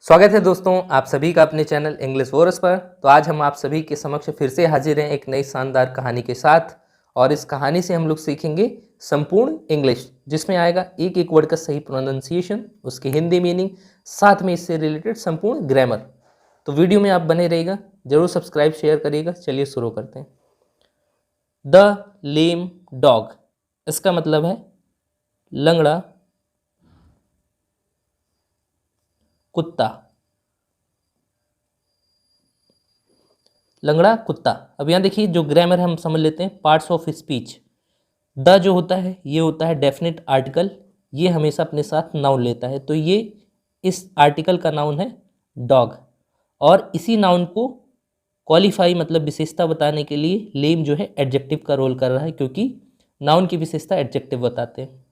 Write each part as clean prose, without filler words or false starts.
स्वागत है दोस्तों आप सभी का अपने चैनल इंग्लिश वॉरियर्स पर। तो आज हम आप सभी के समक्ष फिर से हाजिर हैं एक नई शानदार कहानी के साथ। और इस कहानी से हम लोग सीखेंगे संपूर्ण इंग्लिश, जिसमें आएगा एक एक वर्ड का सही प्रोनाउंसिएशन, उसकी हिंदी मीनिंग, साथ में इससे रिलेटेड संपूर्ण ग्रामर। तो वीडियो में आप बने रहिएगा, जरूर सब्सक्राइब शेयर करिएगा। चलिए शुरू करते हैं। द लेम डॉग, इसका मतलब है लंगड़ा कुत्ता। लंगड़ा कुत्ता। अब यहाँ देखिए जो ग्रामर है हम समझ लेते हैं। Parts of speech. द जो होता है ये होता है डेफिनेट आर्टिकल, ये हमेशा अपने साथ नाउन लेता है, तो ये इस आर्टिकल का नाउन है डॉग। और इसी नाउन को क्वालिफाई मतलब विशेषता बताने के लिए लेम जो है एडजेक्टिव का रोल कर रहा है, क्योंकि नाउन की विशेषता एडजेक्टिव बताते हैं।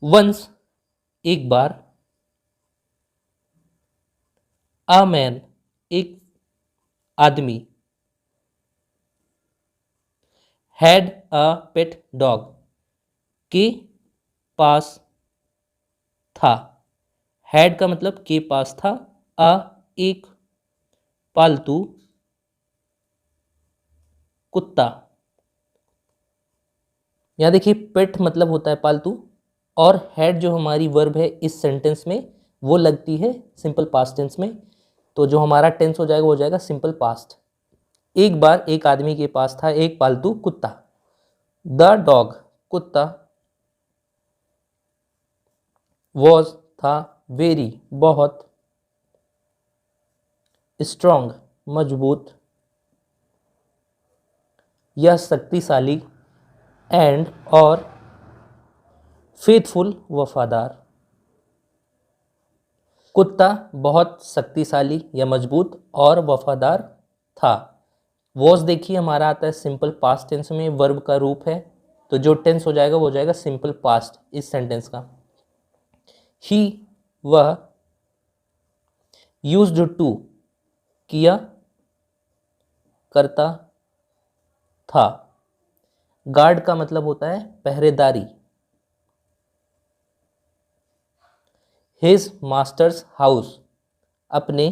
वंस एक बार, अ मैन एक आदमी, हैड अ पेट डॉग के पास था। हैड का मतलब के पास था, अ एक पालतू कुत्ता। यहाँ देखिए पेट मतलब होता है पालतू, और हैड जो हमारी वर्ब है इस सेंटेंस में वो लगती है सिंपल पास्ट टेंस में, तो जो हमारा टेंस हो जाएगा वो हो जाएगा सिंपल पास्ट। एक बार एक आदमी के पास था एक पालतू कुत्ता। द डॉग कुत्ता वॉज था वेरी बहुत, स्ट्रॉन्ग मजबूत, यह शक्तिशाली, एंड और फेथफुल वफादार। कुत्ता बहुत शक्तिशाली या मजबूत और वफादार था। वॉज देखिए हमारा आता है सिंपल पास्ट टेंस में, वर्ब का रूप है, तो जो टेंस हो जाएगा वो हो जाएगा सिंपल पास्ट इस सेंटेंस का। ही वह, यूज्ड टू किया करता था। गार्ड का मतलब होता है पहरेदारी। हिज मास्टर्स हाउस अपने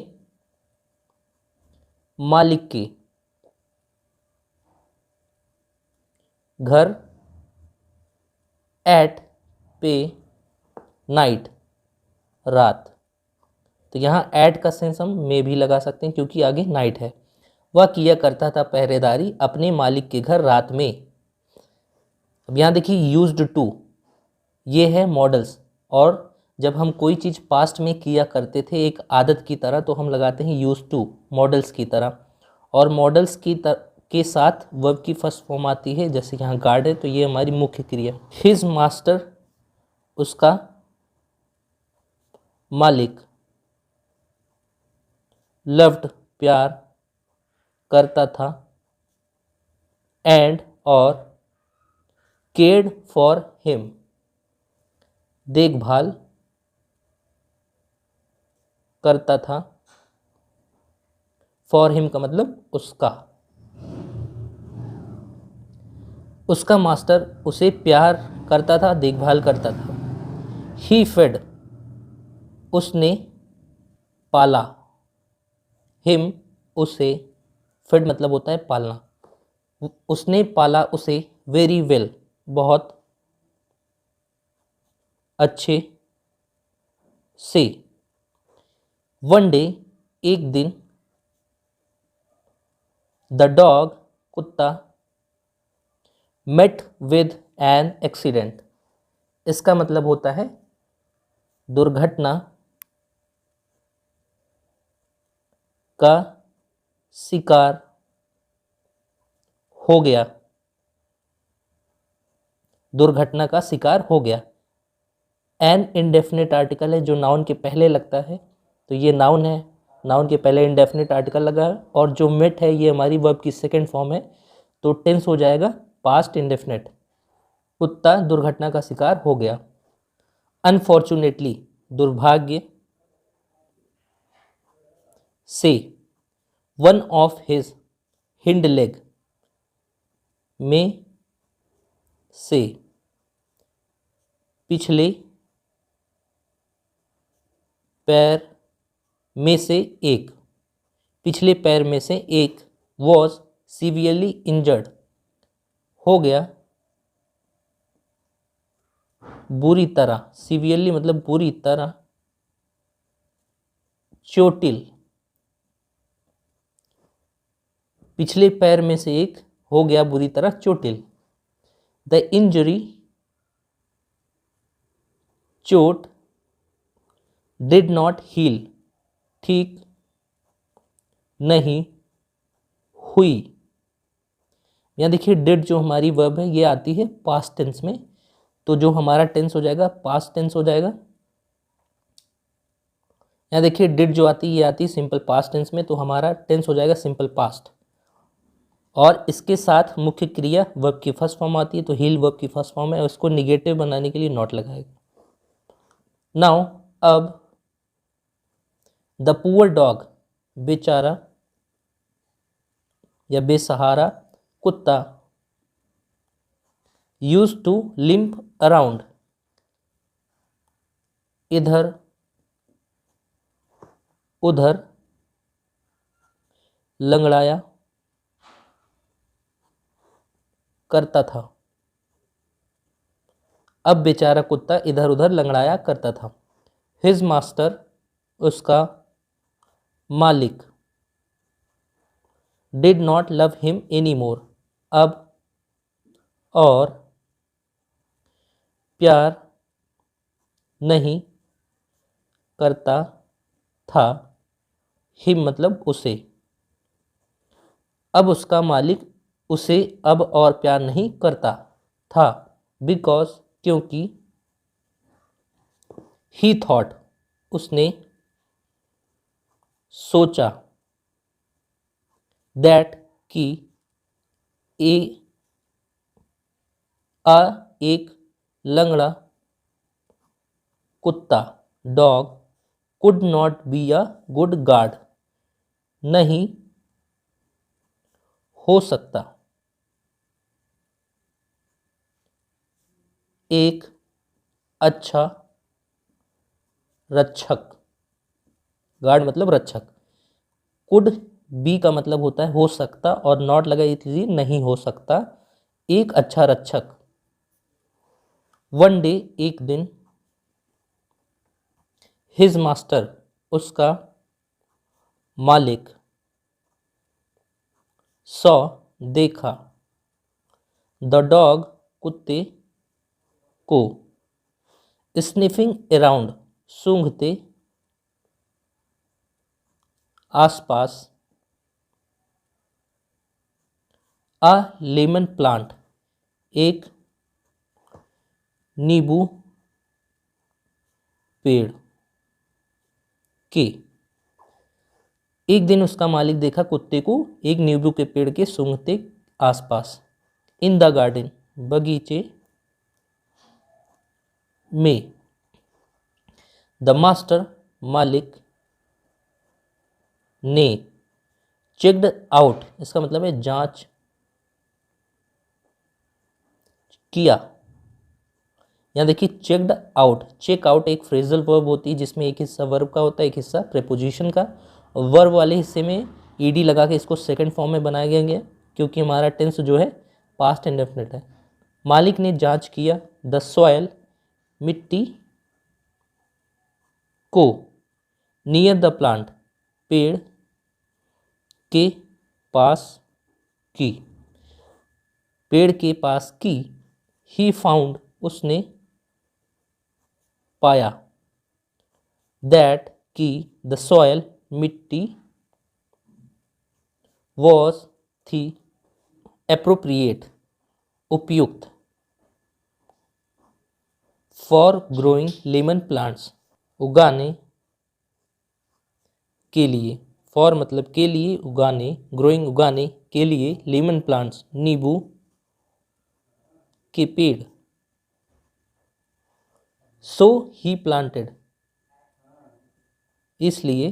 मालिक के घर, एट पे नाइट रात। तो यहाँ एट का सेंस हम में भी लगा सकते हैं क्योंकि आगे नाइट है। वह किया करता था पहरेदारी अपने मालिक के घर रात में। अब यहाँ देखिए यूज्ड टू, ये है मॉडल्स, और जब हम कोई चीज़ पास्ट में किया करते थे एक आदत की तरह तो हम लगाते हैं यूज टू मॉडल्स की तरह। और मॉडल्स के साथ वर्ब की फर्स्ट फॉर्म आती है, जैसे यहाँ गार्ड है तो ये हमारी मुख्य क्रिया। हिज मास्टर उसका मालिक, लव्ड प्यार करता था, एंड और केयर्ड फॉर हिम देखभाल करता था। फॉर हिम का मतलब उसका मास्टर उसे प्यार करता था, देखभाल करता था। ही फेड उसने पाला, हिम उसे, फेड मतलब होता है पालना, उसने पाला उसे, वेरी वेल बहुत अच्छे से। वन डे एक दिन, द डॉग कुत्ता, मेट विद एन एक्सीडेंट, इसका मतलब होता है दुर्घटना का शिकार हो गया। दुर्घटना का शिकार हो गया। एन इंडेफिनिट आर्टिकल है जो नाउन के पहले लगता है, तो ये नाउन है, नाउन के पहले इंडेफिनिट आर्टिकल लगा है। और जो मेट है ये हमारी वर्ब की सेकंड फॉर्म है, तो टेंस हो जाएगा पास्ट इंडेफिनिट। कुत्ता दुर्घटना का शिकार हो गया। अनफॉर्चुनेटली दुर्भाग्य से, one of his hind leg में से, पिछले पैर में से एक, पिछले पैर में से एक, वॉज सीवियरली इंजर्ड, हो गया बुरी तरह, सीवियरली मतलब बुरी तरह, चोटिल, पिछले पैर में से एक हो गया बुरी तरह चोटिल। द इंजरी, चोट, डिड नॉट हील, ठीक नहीं हुई। यहाँ देखिए डिड जो हमारी वर्ब है ये आती है पास्ट टेंस में, तो जो हमारा टेंस हो जाएगा पास्ट टेंस हो जाएगा। यहाँ देखिए डिड जो आती है ये आती है सिंपल पास्ट टेंस में, तो हमारा टेंस हो जाएगा सिंपल पास्ट। और इसके साथ मुख्य क्रिया वर्ब की फर्स्ट फॉर्म आती है, तो हील वर्ब की फर्स्ट फॉर्म है, उसको निगेटिव बनाने के लिए नॉट लगाएगा। नाउ अब द पुअर डॉग, बेचारा या बेसहारा कुत्ता, यूज्ड टू लिम्प अराउंड, इधर उधर लंगड़ाया करता था। अब बेचारा कुत्ता इधर उधर लंगड़ाया करता था। हिज मास्टर, उसका मालिक, did not love him any more, अब और प्यार नहीं करता था, हिम मतलब उसे, अब उसका मालिक उसे अब और प्यार नहीं करता था, बिकॉज क्योंकि, ही थॉट उसने सोचा, दैट कि ए अ एक लंगड़ा कुत्ता, dog, could not be a good guard, नहीं हो सकता एक अच्छा रक्षक, गार्ड मतलब रक्षक, कुड बी का मतलब होता है हो सकता और नॉट लगा इसलिए नहीं हो सकता, एक अच्छा रक्षक। वन डे एक दिन, हिज मास्टर उसका मालिक, सॉ देखा, द डॉग कुत्ते को, स्निफिंग अराउंड सूंघते आसपास, अ लेमन प्लांट एक नींबू पेड़ के, एक दिन उसका मालिक देखा कुत्ते को एक नींबू के पेड़ के सूंघते आसपास, इन द गार्डन बगीचे में, द मास्टर मालिक ने, चेक्ड आउट इसका मतलब है जांच किया। यहाँ देखिए चेक्ड आउट, चेक आउट एक फ्रेजल वर्ब होती है जिसमें एक हिस्सा वर्ब का होता है एक हिस्सा प्रीपोजिशन का। वर्ब वाले हिस्से में ईडी लगा के इसको सेकंड फॉर्म में बनाया गया क्योंकि हमारा टेंस जो है पास्ट इंडेफिनिट है। मालिक ने जांच किया, द सॉयल मिट्टी को, नियर द प्लांट पेड़ के पास की, पेड़ के पास की, ही फाउंड उसने पाया, दैट कि द सॉयल मिट्टी वॉज थी एप्रोप्रिएट उपयुक्त, फॉर ग्रोइंग लेमन प्लांट्स उगाने के लिए, फॉर मतलब के लिए, उगाने, ग्रोइंग उगाने के लिए, लेमन प्लांट्स नींबू के पेड़, सो ही प्लांटेड इसलिए